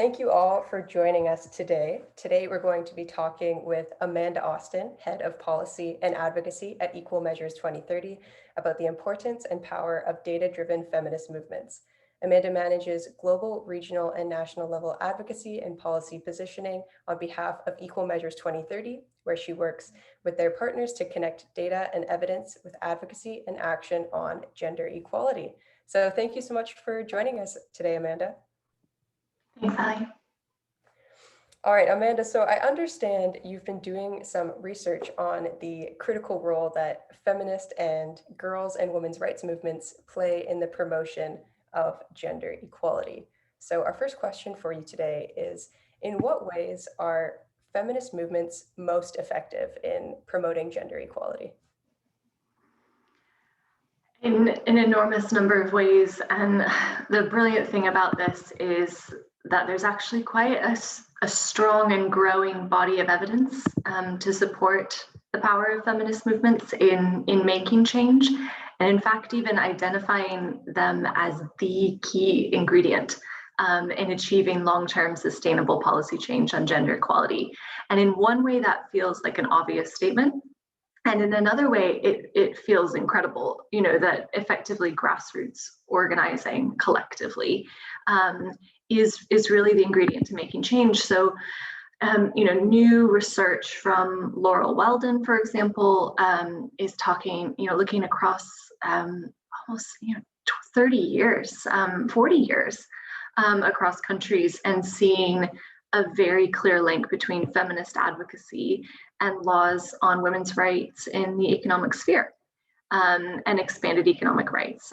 Thank you all for joining us today. Today, we're going to be talking with Amanda Austin, Head of Policy and Advocacy at Equal Measures 2030, about the importance and power of data-driven feminist movements. Amanda manages global, regional, and national level advocacy and policy positioning on behalf of Equal Measures 2030, where she works with their partners to connect data and evidence with advocacy and action on gender equality. So thank you so much for joining us today, Amanda. Thanks, Ali. All right, Amanda, so I understand you've been doing some research on the critical role that feminist and girls' and women's rights movements play in the promotion of gender equality. So our first question for you today is, in what ways are feminist movements most effective in promoting gender equality? In an enormous number of ways, and the brilliant thing about this is that there's actually quite a strong and growing body of evidence to support the power of feminist movements in making change, and in fact even identifying them as the key ingredient in achieving long-term sustainable policy change on gender equality. And in one way that feels like an obvious statement, and in another way, it feels incredible, that effectively grassroots organizing collectively is really the ingredient to making change. So, new research from Laurel Weldon, for example, is talking, looking across almost 30 years, 40 years across countries, and seeing a very clear link between feminist advocacy and laws on women's rights in the economic sphere, and expanded economic rights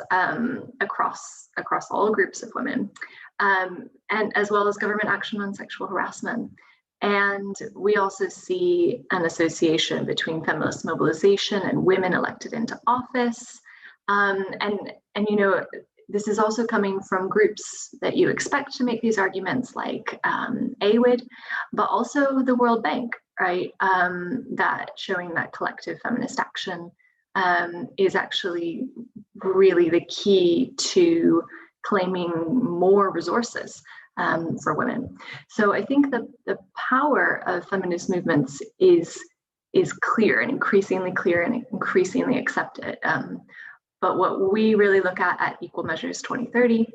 across all groups of women, and as well as government action on sexual harassment. And we also see an association between feminist mobilization and women elected into office. This is also coming from groups that you expect to make these arguments, like AWID, but also the World Bank, right? That showing that collective feminist action is actually really the key to claiming more resources for women. So I think the power of feminist movements is clear and increasingly accepted. But what we really look at Equal Measures 2030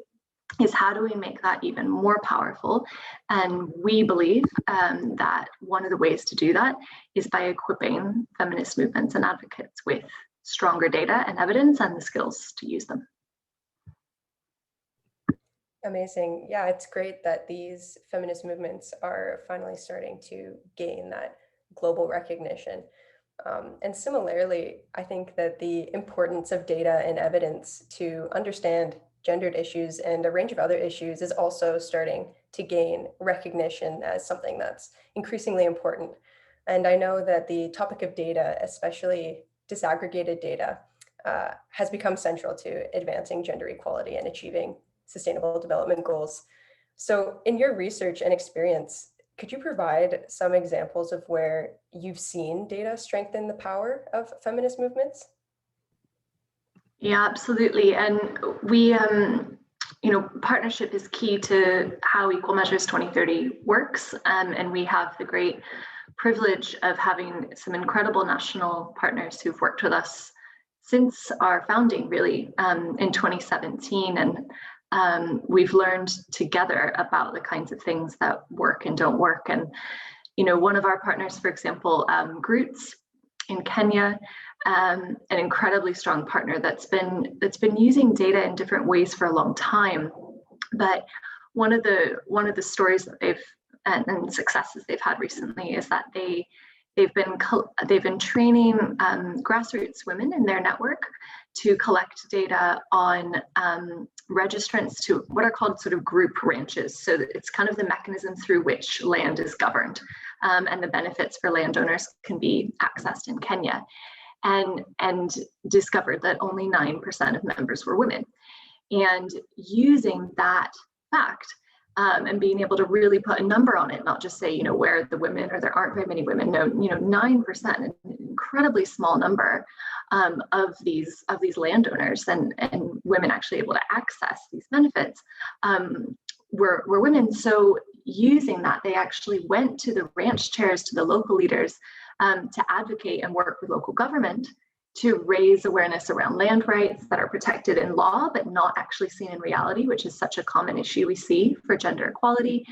is, how do we make that even more powerful? And we believe that one of the ways to do that is by equipping feminist movements and advocates with stronger data and evidence and the skills to use them. Amazing. Yeah, it's great that these feminist movements are finally starting to gain that global recognition. And similarly, I think that the importance of data and evidence to understand gendered issues and a range of other issues is also starting to gain recognition as something that's increasingly important. And I know that the topic of data, especially disaggregated data, has become central to advancing gender equality and achieving sustainable development goals. So in your research and experience, could you provide some examples of where you've seen data strengthen the power of feminist movements? Yeah, absolutely. And we, partnership is key to how Equal Measures 2030 works. And we have the great privilege of having some incredible national partners who've worked with us since our founding, really, in 2017. And we've learned together about the kinds of things that work and don't work. And, one of our partners, for example, Groots in Kenya, an incredibly strong partner that's been using data in different ways for a long time. But one of the stories that they've and successes they've had recently is that they've been training grassroots women in their network to collect data on registrants to what are called sort of group ranches. So it's kind of the mechanism through which land is governed, and the benefits for landowners can be accessed in Kenya, and discovered that only 9% of members were women. And using that fact, and being able to really put a number on it, not just say, where are the women, or there aren't very many women. No, 9%, an incredibly small number of these landowners and women actually able to access these benefits were women. So using that, they actually went to the ranch chairs, to the local leaders, to advocate and work with local government to raise awareness around land rights that are protected in law, but not actually seen in reality, which is such a common issue we see for gender equality,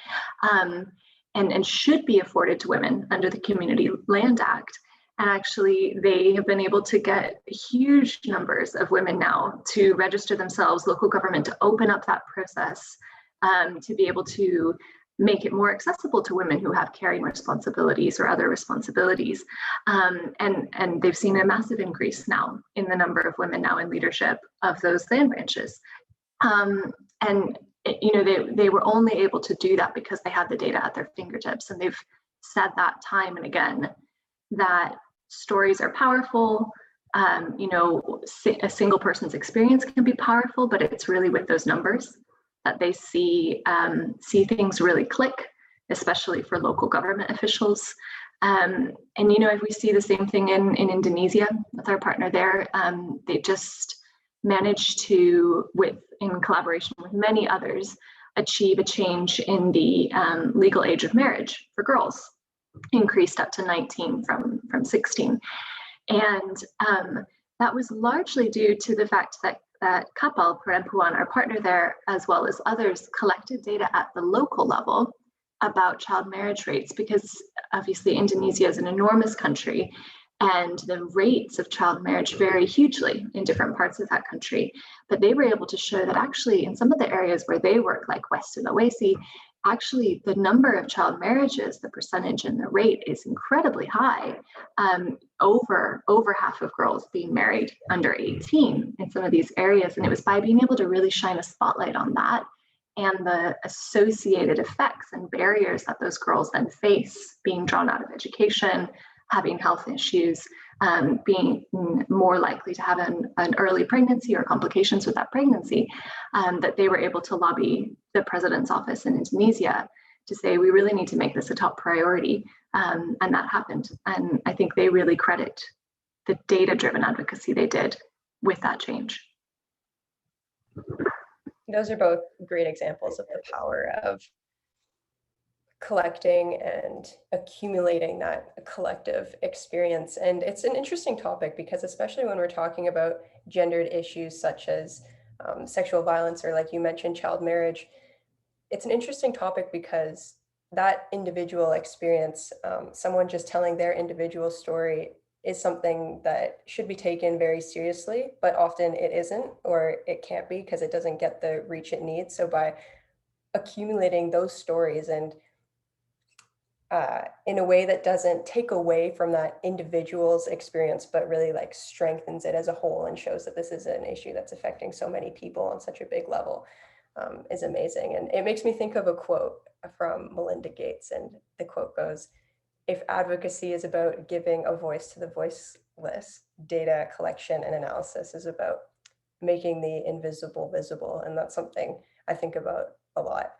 and should be afforded to women under the Community Land Act. And actually, they have been able to get huge numbers of women now to register themselves, local government to open up that process, to be able to make it more accessible to women who have caring responsibilities or other responsibilities. And they've seen a massive increase now in the number of women now in leadership of those land ranches. And they were only able to do that because they had the data at their fingertips. And they've said that time and again, that stories are powerful. A single person's experience can be powerful, but it's really with those numbers that they see things really click, especially for local government officials. And we see the same thing in Indonesia with our partner there. They just managed to, in collaboration with many others, achieve a change in the legal age of marriage for girls, increased up to 19 from 16. And that was largely due to the fact that Kapal Perempuan, our partner there, as well as others, collected data at the local level about child marriage rates, because obviously Indonesia is an enormous country and the rates of child marriage vary hugely in different parts of that country. But they were able to show that actually in some of the areas where they work, like West Sulawesi, actually the number of child marriages, the percentage and the rate is incredibly high. Over half of girls being married under 18 in some of these areas. And it was by being able to really shine a spotlight on that and the associated effects and barriers that those girls then face, being drawn out of education, having health issues, being more likely to have an early pregnancy or complications with that pregnancy, that they were able to lobby the president's office in Indonesia to say, we really need to make this a top priority. And that happened. And I think they really credit the data-driven advocacy they did with that change. Those are both great examples of the power of collecting and accumulating that collective experience. And it's an interesting topic because especially when we're talking about gendered issues such as sexual violence, or like you mentioned, child marriage, it's an interesting topic because that individual experience, someone just telling their individual story, is something that should be taken very seriously, but often it isn't, or it can't be because it doesn't get the reach it needs. So by accumulating those stories and in a way that doesn't take away from that individual's experience, but really like strengthens it as a whole and shows that this is an issue that's affecting so many people on such a big level, is amazing. And it makes me think of a quote from Melinda Gates, and the quote goes, "If advocacy is about giving a voice to the voiceless, data collection and analysis is about making the invisible visible." And that's something I think about a lot.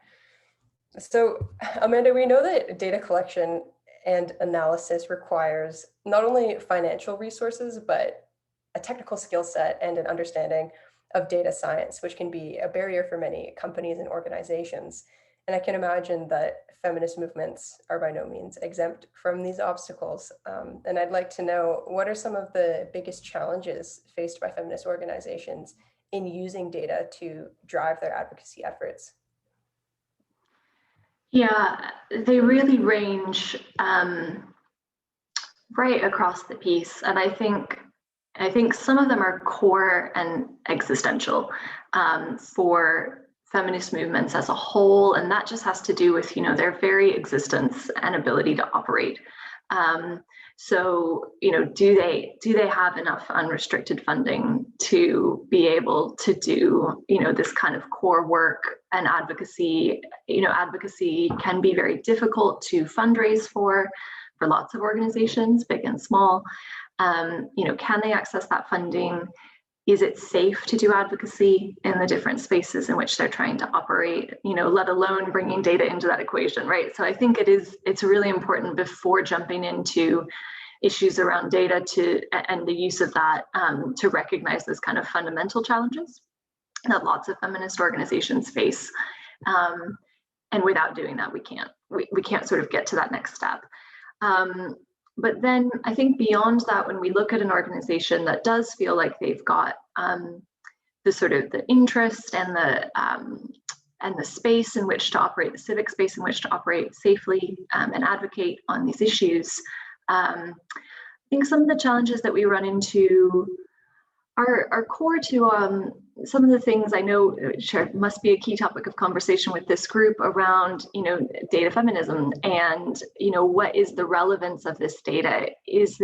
So, Amanda, we know that data collection and analysis requires not only financial resources, but a technical skill set and an understanding of data science, which can be a barrier for many companies and organizations. And I can imagine that feminist movements are by no means exempt from these obstacles. And I'd like to know, what are some of the biggest challenges faced by feminist organizations in using data to drive their advocacy efforts? Yeah, they really range right across the piece. And I think some of them are core and existential for feminist movements as a whole, and that just has to do with their very existence and ability to operate. So do they have enough unrestricted funding to be able to do this kind of core work and advocacy? Advocacy can be very difficult to fundraise for lots of organizations, big and small. Can they access that funding? Is it safe to do advocacy in the different spaces in which they're trying to operate, let alone bringing data into that equation, right? So I think it's really important before jumping into issues around data and the use of that to recognize those kind of fundamental challenges that lots of feminist organizations face. And without doing that, we can't sort of get to that next step. But then I think beyond that, when we look at an organization that does feel like they've got the sort of the interest and the space in which to operate, the civic space in which to operate safely and advocate on these issues, I think some of the challenges that we run into are core to some of the things I know must be a key topic of conversation with this group around, data feminism and, what is the relevance of this data? Is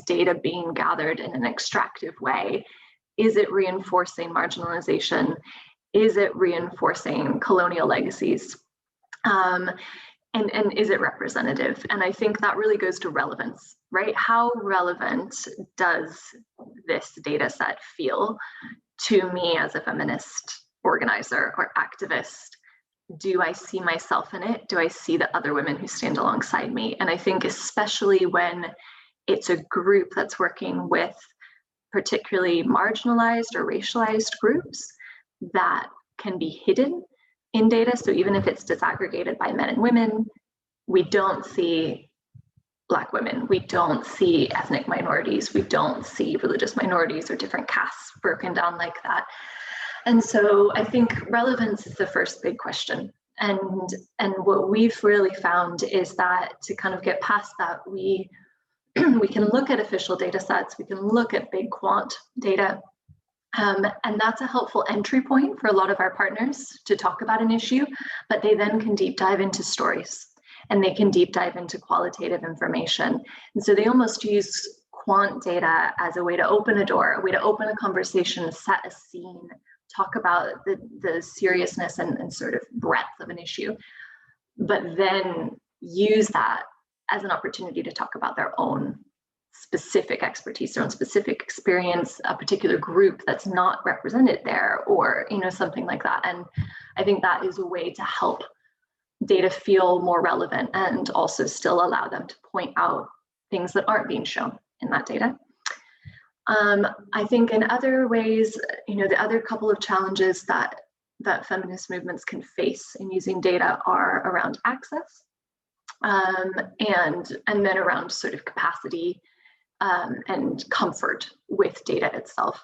data being gathered in an extractive way? Is it reinforcing marginalization? Is it reinforcing colonial legacies? And is it representative? And I think that really goes to relevance, right? How relevant does this data set feel to me as a feminist organizer or activist? Do I see myself in it? Do I see the other women who stand alongside me? And I think especially when it's a group that's working with particularly marginalized or racialized groups that can be hidden in data. So even if it's disaggregated by men and women, we don't see Black women, we don't see ethnic minorities, we don't see religious minorities or different castes broken down like that. And so I think relevance is the first big question. And what we've really found is that to kind of get past that, we can look at official data sets, we can look at big quant data, and that's a helpful entry point for a lot of our partners to talk about an issue, but they then can deep dive into stories and they can deep dive into qualitative information. And so they almost use quant data as a way to open a door, a way to open a conversation, set a scene, talk about the seriousness and sort of breadth of an issue, but then use that as an opportunity to talk about their own specific expertise, their own specific experience, a particular group that's not represented there, or something like that. And I think that is a way to help data feel more relevant and also still allow them to point out things that aren't being shown in that data. I think in other ways, the other couple of challenges that feminist movements can face in using data are around access, and then around sort of capacity and comfort with data itself.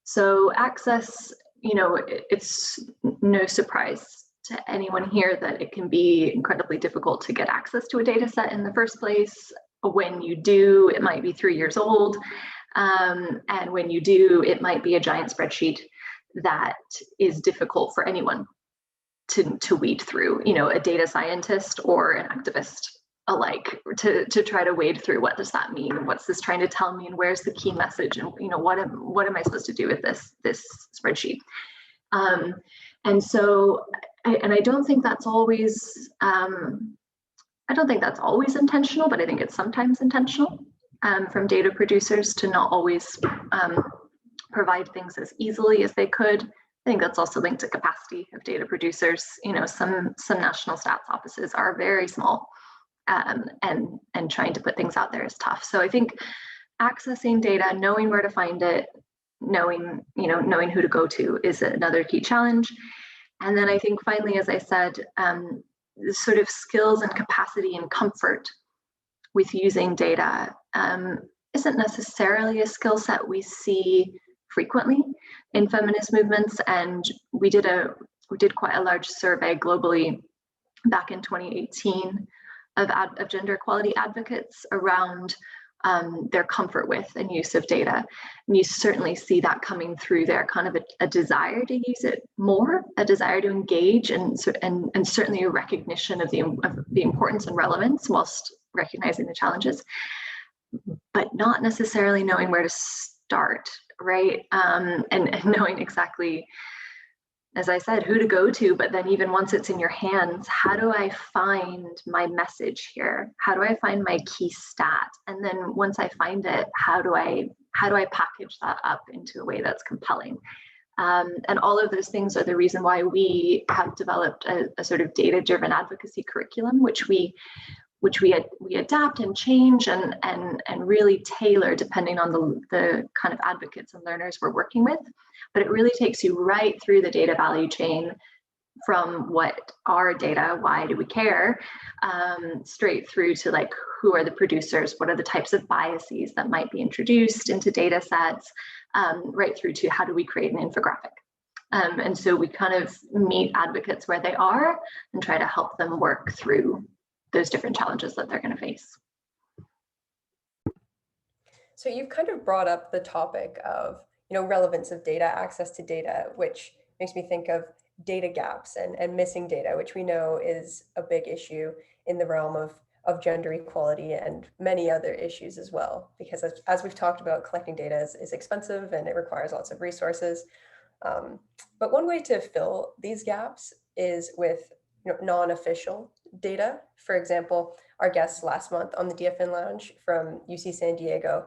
So access, it's no surprise to anyone here that it can be incredibly difficult to get access to a data set in the first place. When you do, it might be 3 years old. And when you do, it might be a giant spreadsheet that is difficult for anyone to weed through, a data scientist or an activist alike, to try to wade through what does that mean? What's this trying to tell me? And where's the key message? And what am I supposed to do with this spreadsheet? And so, I don't think that's always intentional, but I think it's sometimes intentional from data producers to not always provide things as easily as they could. I think that's also linked to capacity of data producers. Some national stats offices are very small, and trying to put things out there is tough. So I think accessing data, knowing where to find it, knowing who to go to is another key challenge. And then I think finally, as I said, the sort of skills and capacity and comfort with using data isn't necessarily a skill set we see frequently in feminist movements. And we did quite a large survey globally back in 2018 of gender equality advocates around their comfort with and use of data. And you certainly see that coming through there, kind of a desire to use it more, a desire to engage, and certainly a recognition of the importance and relevance whilst recognizing the challenges, but not necessarily knowing where to start, right? And knowing exactly, as I said, who to go to, but then even once it's in your hands, how do I find my message here? How do I find my key stat? And then once I find it, how do I package that up into a way that's compelling? And all of those things are the reason why we have developed a sort of data-driven advocacy curriculum, which we adapt and change and really tailor depending on the kind of advocates and learners we're working with. But it really takes you right through the data value chain, from what are data, why do we care, straight through to like, who are the producers, what are the types of biases that might be introduced into data sets, right through to how do we create an infographic. And so we kind of meet advocates where they are and try to help them work through those different challenges that they're going to face. So you've kind of brought up the topic of, relevance of data, access to data, which makes me think of data gaps and missing data, which we know is a big issue in the realm of gender equality and many other issues as well. Because as we've talked about, collecting data is expensive and it requires lots of resources. But one way to fill these gaps is with non-official data. For example, our guests last month on the DFN Lounge from UC San Diego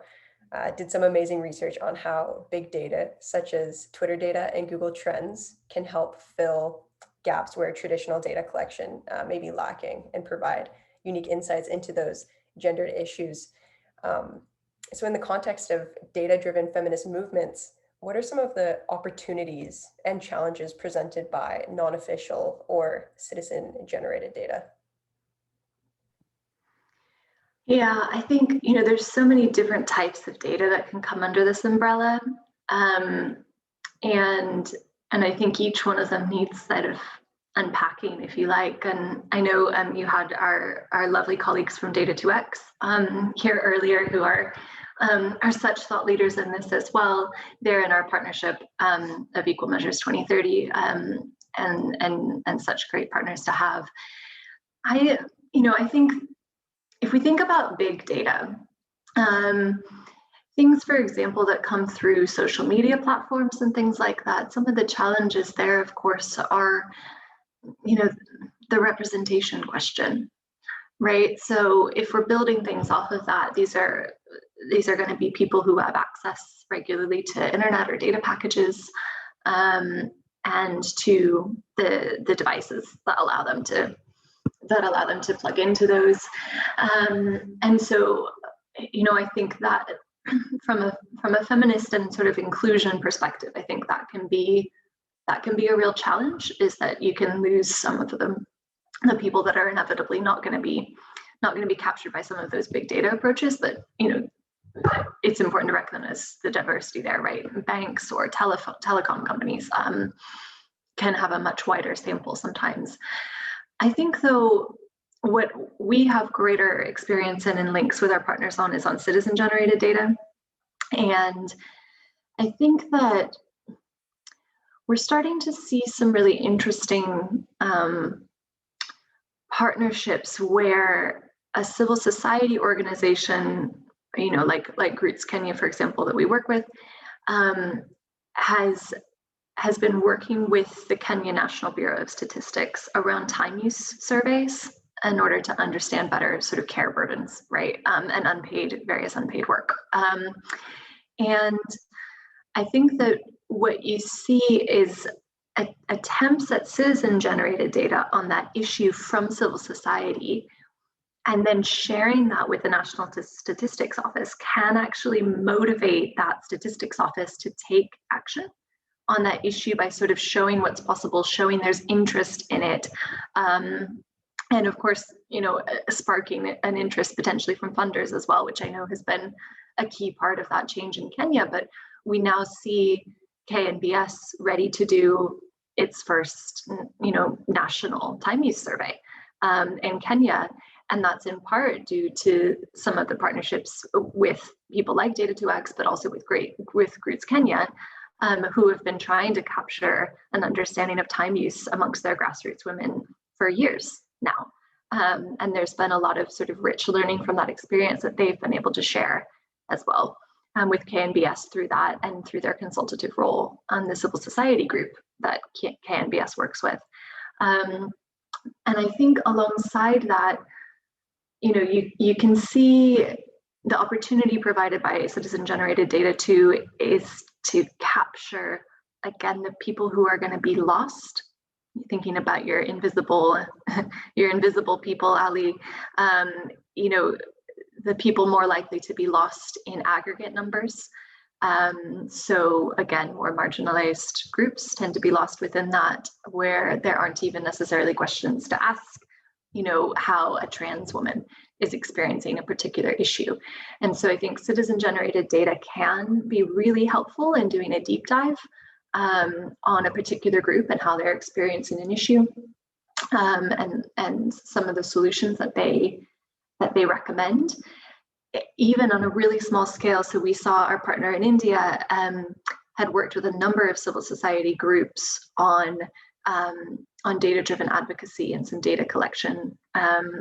did some amazing research on how big data, such as Twitter data and Google Trends, can help fill gaps where traditional data collection may be lacking and provide unique insights into those gendered issues. So in the context of data-driven feminist movements, what are some of the opportunities and challenges presented by non-official or citizen-generated data? Yeah, I think, there's so many different types of data that can come under this umbrella. And I think each one of them needs sort of unpacking, if you like. And I know you had our lovely colleagues from Data2X here earlier who are such thought leaders in this as well. They're in our partnership of Equal Measures 2030 and such great partners to have. I think if we think about big data, things, for example, that come through social media platforms and things like that, some of the challenges there, of course, are, the representation question, right? So if we're building things off of that, these are going to be people who have access regularly to internet or data packages, and to the devices that allow them to plug into those. And so, I think that from a feminist and sort of inclusion perspective, I think that can be a real challenge, is that you can lose some of the people that are inevitably not going to be captured by some of those big data approaches. But it's important to recognize the diversity there, right? Banks or telecom companies can have a much wider sample sometimes. I think, though, what we have greater experience in and links with our partners on is on citizen-generated data. And I think that we're starting to see some really interesting partnerships where a civil society organization, like Roots Kenya, for example, that we work with, has been working with the Kenya National Bureau of Statistics around time use surveys in order to understand better sort of care burdens, right? And various unpaid work. And I think that what you see is attempts at citizen-generated data on that issue from civil society, and then sharing that with the National Statistics Office can actually motivate that statistics office to take action on that issue by sort of showing what's possible, showing there's interest in it. And of course, sparking an interest potentially from funders as well, which I know has been a key part of that change in Kenya. But we now see KNBS ready to do its first, national time use survey in Kenya. And that's in part due to some of the partnerships with people like Data2X, but also with Roots Kenya, who have been trying to capture an understanding of time use amongst their grassroots women for years now. And there's been a lot of sort of rich learning from that experience that they've been able to share as well with KNBS through that and through their consultative role on the civil society group that KNBS works with. And I think alongside that, you can see the opportunity provided by citizen-generated data too is to capture, again, the people who are going to be lost. Thinking about your invisible people, Ali, the people more likely to be lost in aggregate numbers, So again, more marginalized groups tend to be lost within that, where there aren't even necessarily questions to ask, you know, how a trans woman is experiencing a particular issue. And so I think citizen-generated data can be really helpful in doing a deep dive on a particular group and how they're experiencing an issue, and some of the solutions that they recommend, even on a really small scale. So we saw our partner in India had worked with a number of civil society groups on data-driven advocacy and some data collection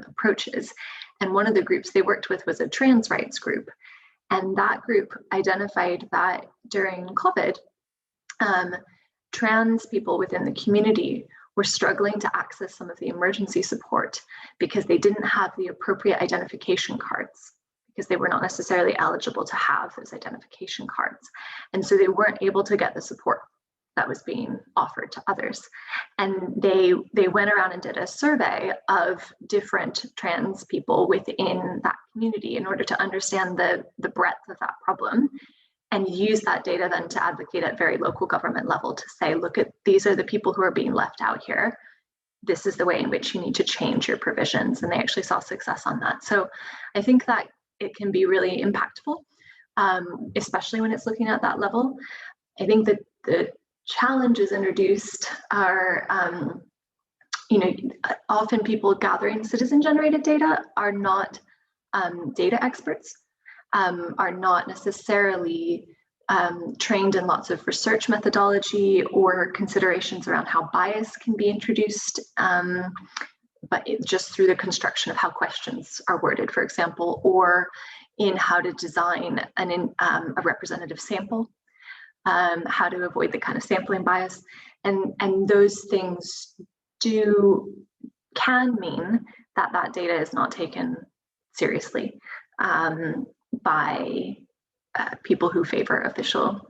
approaches. And one of the groups they worked with was a trans rights group. And that group identified that during COVID, trans people within the community were struggling to access some of the emergency support because they didn't have the appropriate identification cards, because they were not necessarily eligible to have those identification cards. And so they weren't able to get the support that was being offered to others. And they went around and did a survey of different trans people within that community in order to understand the breadth of that problem, and use that data then to advocate at very local government level to say, look, at these are the people who are being left out here. This is the way in which you need to change your provisions. And they actually saw success on that. So I think that it can be really impactful, especially when it's looking at that level. I think that the challenges introduced are, often people gathering citizen-generated data are not data experts, are not necessarily trained in lots of research methodology or considerations around how bias can be introduced, but just through the construction of how questions are worded, for example, or in how to design a representative sample, how to avoid the kind of sampling bias. And those things can mean that that data is not taken seriously by people who favor official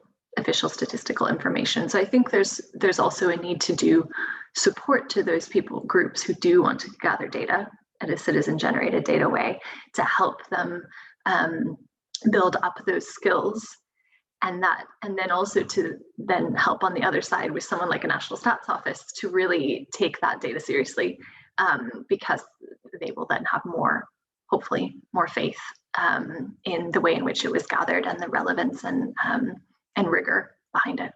statistical information. So I think there's also a need to do support to those groups who do want to gather data in a citizen-generated data way, to help them build up those skills, and then also to then help on the other side with someone like a national stats office to really take that data seriously, because they will then have hopefully more faith in the way in which it was gathered and the relevance and rigor behind it.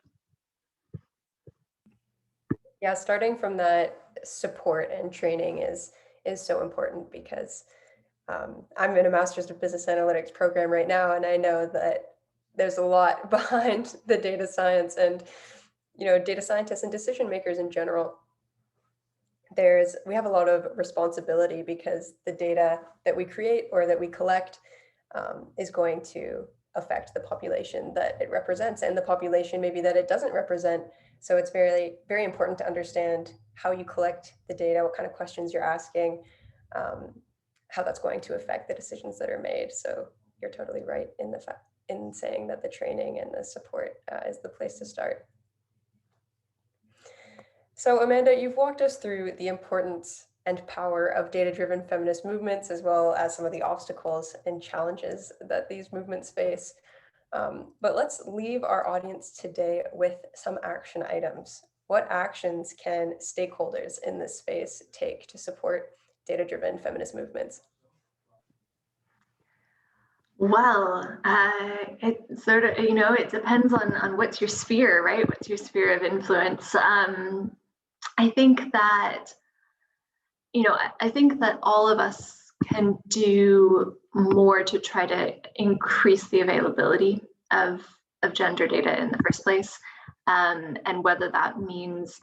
Yeah, starting from that support and training is so important, because I'm in a Master's of Business Analytics program right now, and I know that there's a lot behind the data science, and data scientists and decision makers in general. We have a lot of responsibility, because the data that we create or that we collect is going to affect the population that it represents, and the population maybe that it doesn't represent. So it's very, very important to understand how you collect the data, what kind of questions you're asking, how that's going to affect the decisions that are made. So you're totally right in saying that the training and the support is the place to start. So Amanda, you've walked us through the importance and power of data-driven feminist movements, as well as some of the obstacles and challenges that these movements face. But let's leave our audience today with some action items. What actions can stakeholders in this space take to support data-driven feminist movements? Well, it sort of, it depends on what's your sphere, right? What's your sphere of influence? I think that, I think that all of us can do more to try to increase the availability of gender data in the first place. And whether that means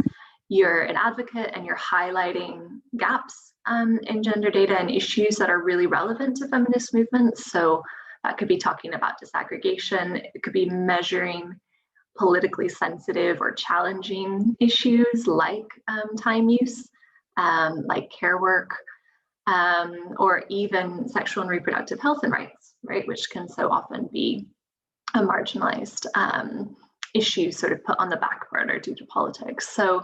you're an advocate and you're highlighting gaps in gender data and issues that are really relevant to feminist movements. So that could be talking about disaggregation, it could be measuring politically sensitive or challenging issues like time use, like care work, or even sexual and reproductive health and rights, right, which can so often be a marginalized issue sort of put on the back burner due to politics. So,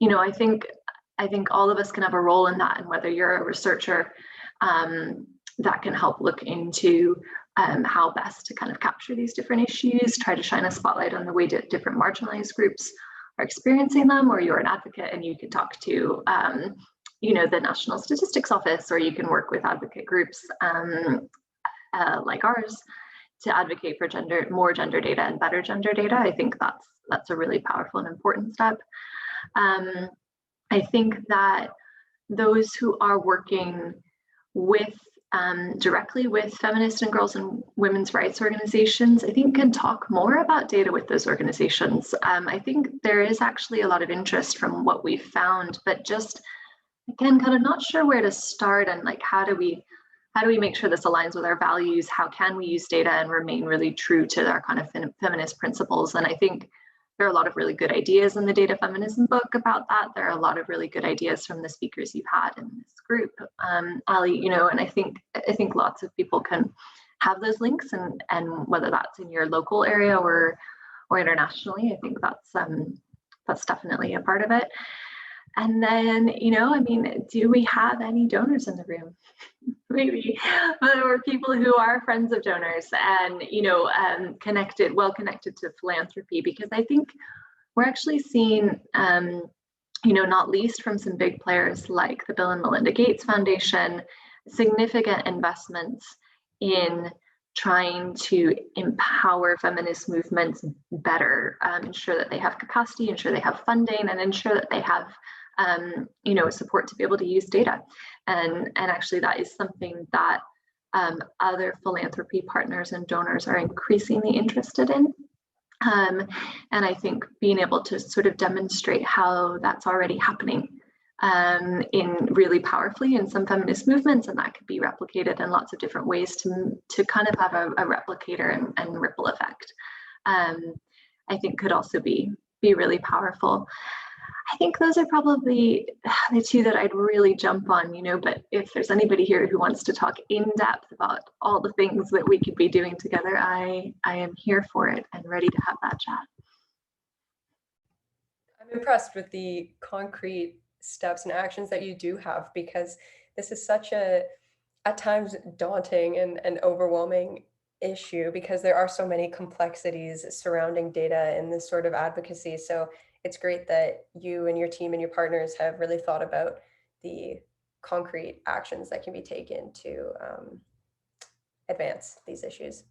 I think all of us can have a role in that, and whether you're a researcher, that can help look into how best to kind of capture these different issues, try to shine a spotlight on the way that different marginalized groups are experiencing them, or you're an advocate and you can talk to the National Statistics Office, or you can work with advocate groups like ours to advocate for more gender data and better gender data. I think that's a really powerful and important step. I think that those who are working with directly with feminist and girls and women's rights organizations, I think can talk more about data with those organizations. I think there is actually a lot of interest from what we've found, but just again, kind of not sure where to start, and like how do we make sure this aligns with our values? How can we use data and remain really true to our kind of feminist principles? And I think there are a lot of really good ideas in the data feminism book about that. There are a lot of really good ideas from the speakers you've had in this group, Ali, and I think lots of people can have those links, and whether that's in your local area or internationally, I think that's definitely a part of it. And then, do we have any donors in the room? Maybe, or people who are friends of donors and, well connected to philanthropy, because I think we're actually seeing, not least from some big players like the Bill and Melinda Gates Foundation, significant investments in trying to empower feminist movements better, ensure that they have capacity, ensure they have funding, and ensure that they have support to be able to use data. And actually that is something that other philanthropy partners and donors are increasingly interested in. And I think being able to sort of demonstrate how that's already happening in really powerfully in some feminist movements, and that could be replicated in lots of different ways to kind of have a replicator and ripple effect, I think could also be really powerful. I think those are probably the two that I'd really jump on, but if there's anybody here who wants to talk in depth about all the things that we could be doing together, I am here for it and ready to have that chat. I'm impressed with the concrete steps and actions that you do have, because this is such a, at times, daunting and overwhelming issue, because there are so many complexities surrounding data and this sort of advocacy. So it's great that you and your team and your partners have really thought about the concrete actions that can be taken to advance these issues.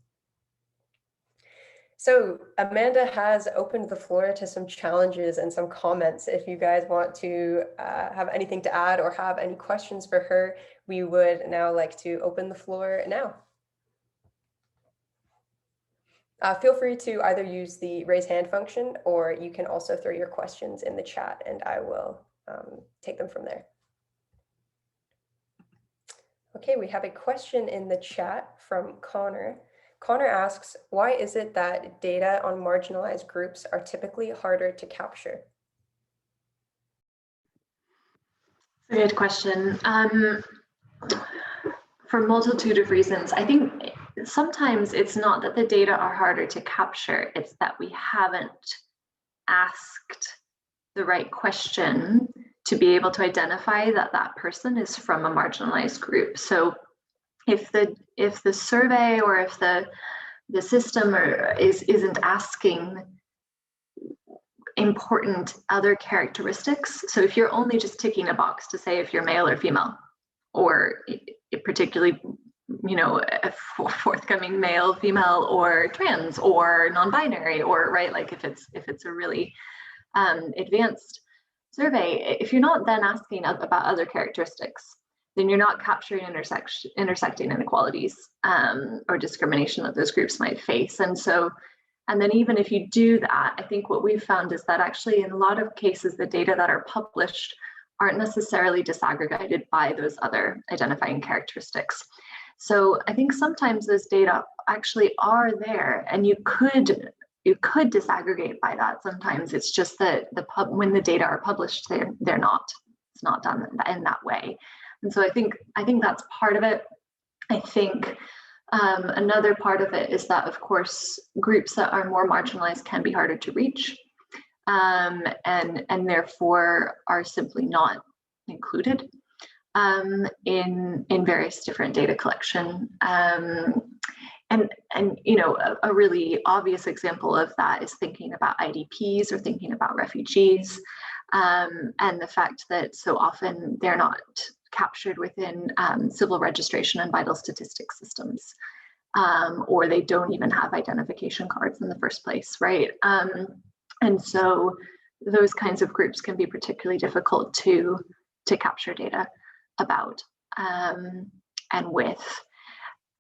So Amanda has opened the floor to some challenges and some comments. If you guys want to have anything to add or have any questions for her, we would now like to open the floor now. Feel free to either use the raise hand function, or you can also throw your questions in the chat and I will take them from there. Okay, we have a question in the chat from Connor. Connor asks, why is it that data on marginalized groups are typically harder to capture? Good question. For a multitude of reasons. I think sometimes it's not that the data are harder to capture, it's that we haven't asked the right question to be able to identify that that person is from a marginalized group. So if the survey or if the system isn't asking important other characteristics, so if you're only just ticking a box to say if you're male or female, or particularly a forthcoming male, female, or trans, or non-binary, or right, like if it's a really advanced survey, if you're not then asking about other characteristics, then you're not capturing intersecting inequalities or discrimination that those groups might face. And then even if you do that, I think what we've found is that actually in a lot of cases, the data that are published aren't necessarily disaggregated by those other identifying characteristics. So I think sometimes those data actually are there, and you could disaggregate by that. Sometimes it's just that when the data are published, they're not. It's not done in that way. And so I think that's part of it. I think another part of it is that, of course, groups that are more marginalized can be harder to reach, and therefore are simply not included in various different data collection. And you know, a really obvious example of that is thinking about IDPs or thinking about refugees, and the fact that so often they're not captured within civil registration and vital statistics systems, or they don't even have identification cards in the first place, right? And so those kinds of groups can be particularly difficult to capture data about and with.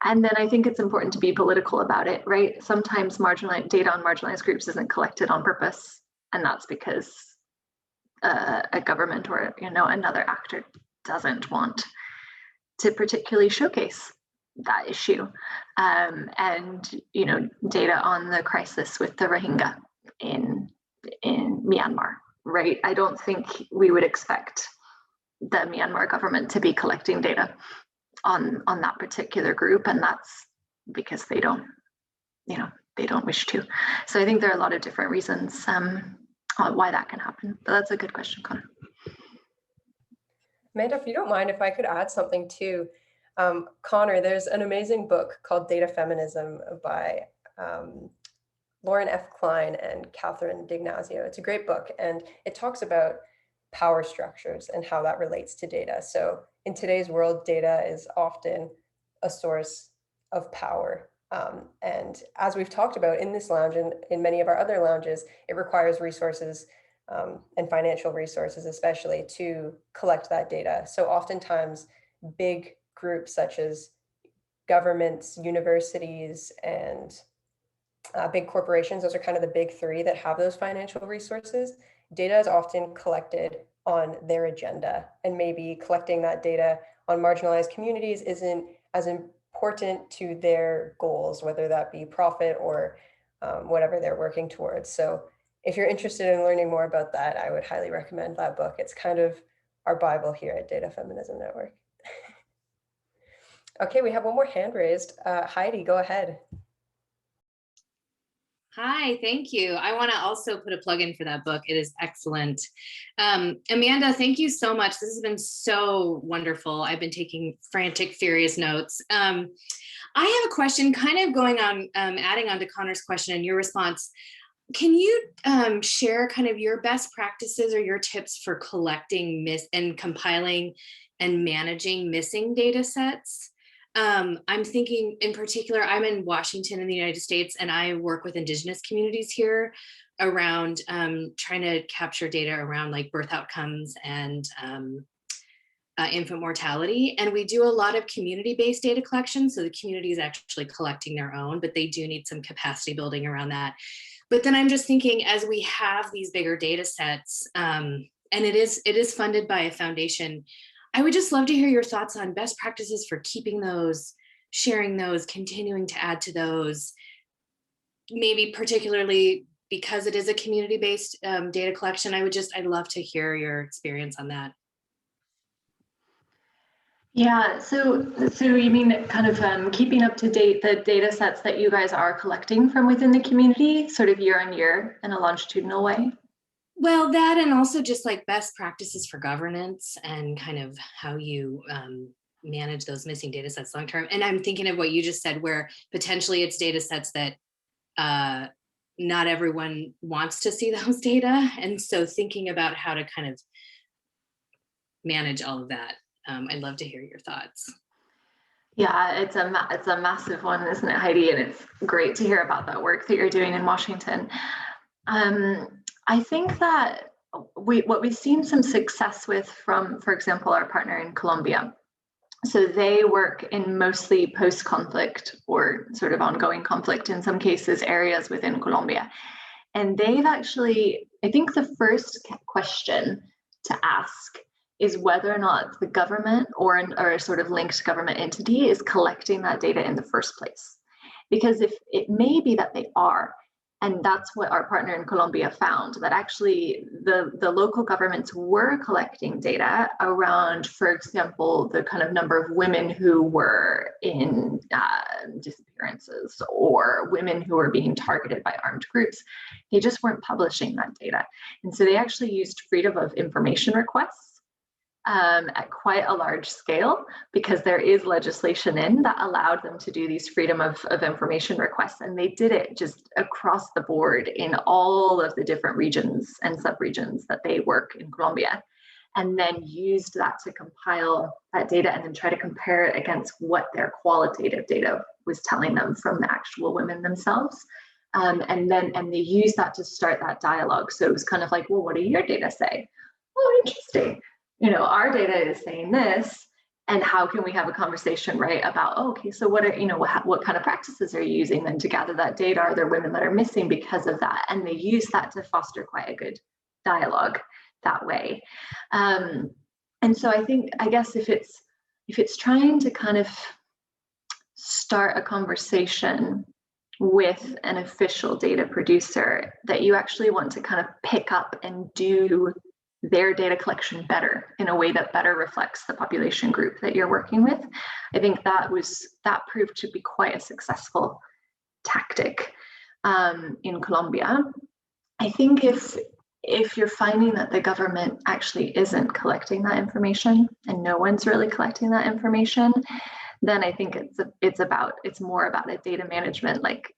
And then I think it's important to be political about it, right? Sometimes data on marginalized groups isn't collected on purpose, and that's because a government or another actor doesn't want to particularly showcase that issue. And data on the crisis with the Rohingya in Myanmar, right? I don't think we would expect the Myanmar government to be collecting data on that particular group, and that's because they don't wish to. So I think there are a lot of different reasons why that can happen, but that's a good question, Connor. Amanda, if you don't mind, if I could add something too. Connor, there's an amazing book called Data Feminism by Lauren F. Klein and Catherine D'Ignazio. It's a great book, and it talks about power structures and how that relates to data. So in today's world, data is often a source of power. And as we've talked about in this lounge and in many of our other lounges, it requires resources and financial resources, especially, to collect that data. So oftentimes big groups such as governments, universities, and big corporations, those are kind of the big three that have those financial resources. Data is often collected on their agenda, and maybe collecting that data on marginalized communities isn't as important to their goals, whether that be profit or whatever they're working towards. So if you're interested in learning more about that, I would highly recommend that book. It's kind of our Bible here at Data Feminism Network. Okay, we have one more hand raised. Heidi, go ahead. Hi, thank you. I want to also put a plug in for that book. It is excellent. Amanda, thank you so much. This has been so wonderful. I've been taking frantic, furious notes. I have a question kind of going on, adding on to Connor's question and your response. Can you share kind of your best practices or your tips for collecting and compiling and managing missing data sets? I'm thinking in particular, I'm in Washington in the United States, and I work with Indigenous communities here around trying to capture data around like birth outcomes and infant mortality. And we do a lot of community-based data collection. So the community is actually collecting their own, but they do need some capacity building around that. But then I'm just thinking, as we have these bigger data sets, and it is funded by a foundation, I would just love to hear your thoughts on best practices for keeping those, sharing those, continuing to add to those, maybe particularly because it is a community-based data collection. I'd love to hear your experience on that. Yeah, so you mean kind of keeping up to date the data sets that you guys are collecting from within the community, sort of year on year in a longitudinal way? Well, that, and also just like best practices for governance and kind of how you manage those missing data sets long term. And I'm thinking of what you just said, where potentially it's data sets that not everyone wants to see those data. And so thinking about how to kind of manage all of that. I'd love to hear your thoughts. Yeah, it's a massive one, isn't it, Heidi? And it's great to hear about that work that you're doing in Washington. I think that what we've seen some success with from, for example, our partner in Colombia. So they work in mostly post-conflict or sort of ongoing conflict, in some cases, areas within Colombia. And they've actually, I think the first question to ask is whether or not the government or a sort of linked government entity is collecting that data in the first place. Because if it may be that they are, and that's what our partner in Colombia found, that actually the local governments were collecting data around, for example, the kind of number of women who were in disappearances or women who were being targeted by armed groups. They just weren't publishing that data. And so they actually used freedom of information requests at quite a large scale, because there is legislation in that allowed them to do these freedom of information requests. And they did it just across the board in all of the different regions and sub-regions that they work in Colombia, and then used that to compile that data and then try to compare it against what their qualitative data was telling them from the actual women themselves. And they use that to start that dialogue. So it was kind of like, well, what do your data say? Oh, interesting. Our data is saying this, and how can we have a conversation, right, about, oh, okay, so what are, what kind of practices are you using then to gather that data? Are there women that are missing because of that? And they use that to foster quite a good dialogue that way. And so I guess if it's trying to kind of start a conversation with an official data producer, that you actually want to kind of pick up and do their data collection better in a way that better reflects the population group that you're working with. I think that proved to be quite a successful tactic in Colombia. I think if you're finding that the government actually isn't collecting that information, and no one's really collecting that information, then I think it's more about a data management, like,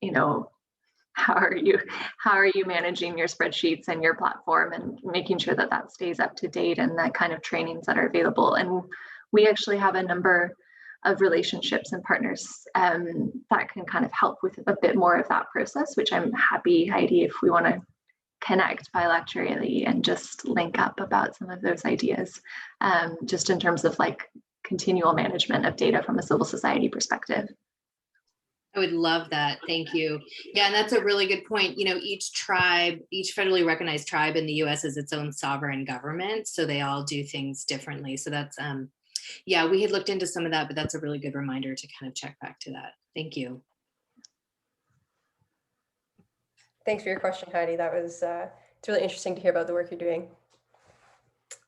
how are you managing your spreadsheets and your platform, and making sure that that stays up to date, and that kind of trainings that are available. And we actually have a number of relationships and partners that can kind of help with a bit more of that process, which I'm happy, Heidi, if we want to connect bilaterally and just link up about some of those ideas, just in terms of like continual management of data from a civil society perspective. I would love that. Thank you. Yeah, and that's a really good point. Each federally recognized tribe in the US is its own sovereign government, so they all do things differently. So that's, yeah, we had looked into some of that, but that's a really good reminder to kind of check back to that. Thank you. Thanks for your question, Heidi. That was, it's really interesting to hear about the work you're doing.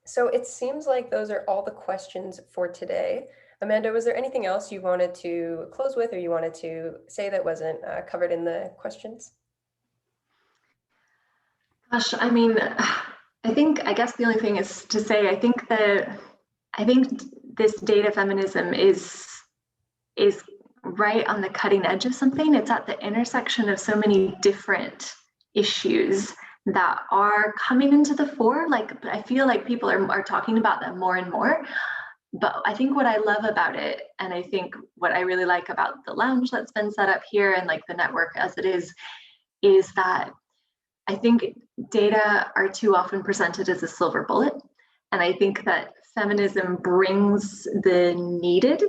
So it seems like those are all the questions for today. Amanda, was there anything else you wanted to close with, or you wanted to say that wasn't covered in the questions? Gosh, I guess the only thing is to say, I think this data feminism is right on the cutting edge of something. It's at the intersection of so many different issues that are coming into the fore. Like, I feel like people are talking about them more and more. But I think what I love about it, and I think what I really like about the lounge that's been set up here, and like the network as it is that I think data are too often presented as a silver bullet. And I think that feminism brings the needed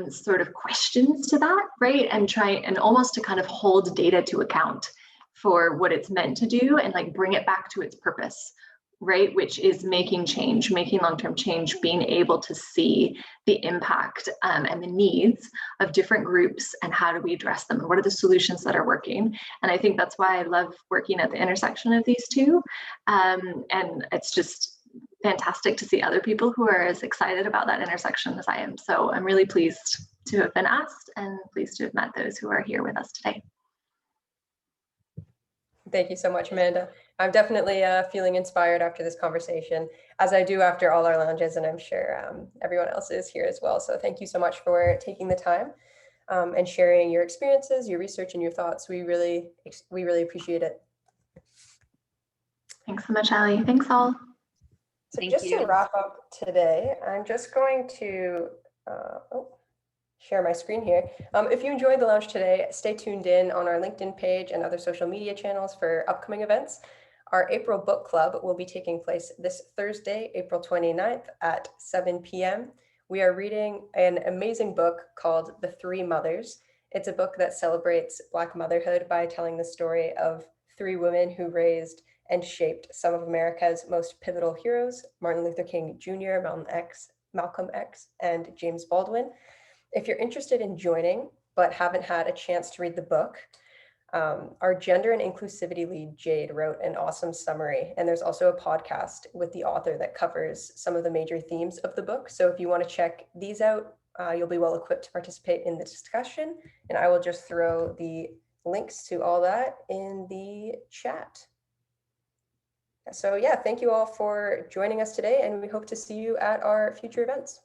sort of questions to that, right? And almost to kind of hold data to account for what it's meant to do, and like bring it back to its purpose, right? Which is making change, making long-term change, being able to see the impact and the needs of different groups, and how do we address them, and what are the solutions that are working. And I think that's why I love working at the intersection of these two. And it's just fantastic to see other people who are as excited about that intersection as I am. So I'm really pleased to have been asked, and pleased to have met those who are here with us today. Thank you so much, Amanda. I'm definitely feeling inspired after this conversation, as I do after all our lounges, and I'm sure everyone else is here as well. So thank you so much for taking the time and sharing your experiences, your research, and your thoughts. We really appreciate it. Thanks so much, Ali. Thanks all. So just to wrap up today, I'm just going to share my screen here. If you enjoyed the lounge today, stay tuned in on our LinkedIn page and other social media channels for upcoming events. Our April book club will be taking place this Thursday, April 29th at 7 p.m. We are reading an amazing book called The Three Mothers. It's a book that celebrates Black motherhood by telling the story of three women who raised and shaped some of America's most pivotal heroes: Martin Luther King Jr., Malcolm X, and James Baldwin. If you're interested in joining but haven't had a chance to read the book, our gender and inclusivity lead, Jade, wrote an awesome summary. And there's also a podcast with the author that covers some of the major themes of the book. So if you want to check these out, you'll be well equipped to participate in the discussion. And I will just throw the links to all that in the chat. So yeah, thank you all for joining us today, and we hope to see you at our future events.